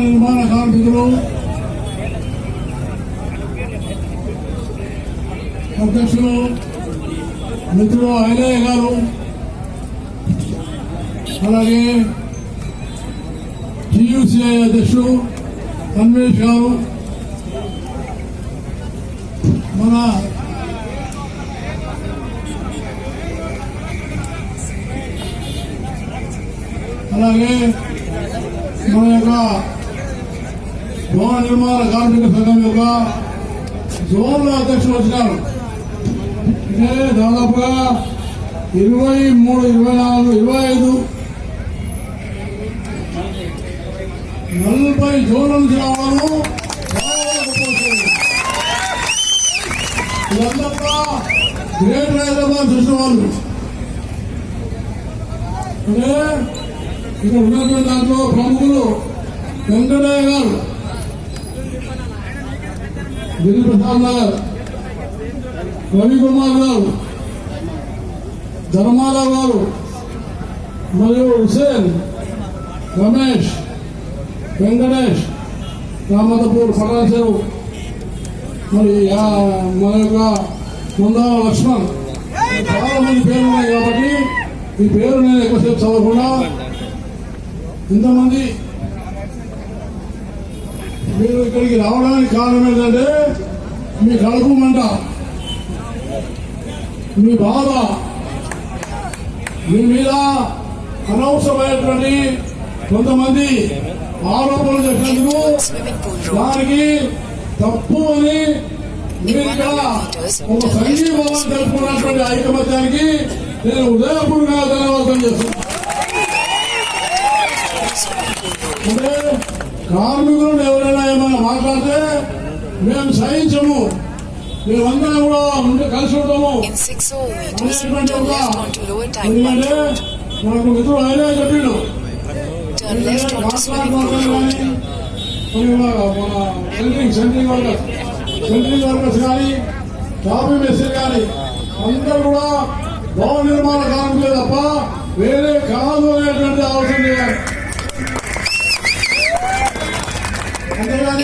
నిర్మాణ కార్మికులు అధ్యక్షులు మిత్రులు ఐలయ్య గారు, అలాగే టీయూసీఐ అధ్యక్షుడు అన్వేష్ గారు, మన అలాగే మన యొక్క భవన నిర్మాణ కార్మిక సంఘం యొక్క జోన్ల అధ్యక్షులు వచ్చినారు. అంటే దాదాపుగా 23, 24, 25, 40 జోన్ల నుంచి రావడం ఇదంతా కూడా గ్రేటర్ హైదరాబాద్ చూసిన వాళ్ళు. అంటే ఇక్కడ ఉన్నటువంటి దాంట్లో ప్రముఖులు వెంకటయ్య గారు, గిరిప్రసాద్ నగర్, రవికుమార్ గారు, ధర్మారావు గారు, మరియు హుసేన్, రమేష్, వెంకటేష్, రామదపూర్, పటాచెరు, మరి మన యొక్క ముందా లక్ష్మణ్, చాలా మంది పేర్లు ఉన్నాయి కాబట్టి ఈ పేరు నేను ఎక్కువసేపు చదవకుండా ఇంతమంది మీరు ఇక్కడికి రావడానికి కారణం ఏంటంటే మీ కడుపు మంట, మీ బాధ, మీ మీద అనవసరమైనటువంటి కొంతమంది ఆరోపణలు చేసినందుకు దానికి తప్పు అని మీరు ఇక్కడ ఒక సంఘీభావం తెలుపుకున్నటువంటి ఐకమత్యానికి నేను ఉదయపూర్వకంగా ధన్యవాదం చేస్తున్నాను. అంటే కార్మికులను ఎవరైనా ఏమైనా మాట్లాడితే మేము సహించము, మేమందరం కూడా కలిసి ఉంటాము అనేటువంటి ఎందుకంటే మనకు మిత్రుడు ఆయనే చెప్పిండు. మన సెంట్రింగ్ వర్కర్స్ కానీ టాపీ మేస్త్రి కానీ అందరూ కూడా భవన నిర్మాణ కార్మికులే తప్ప వేరే కాదు అనేటువంటి ఆలోచన చేయాలి.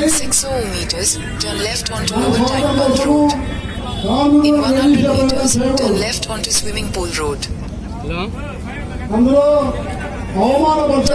In 600 meters, turn left onto Lower Tyne Pond Road. In 100 meters, turn left onto Swimming Pool Road. అందులో అవమానపరిచే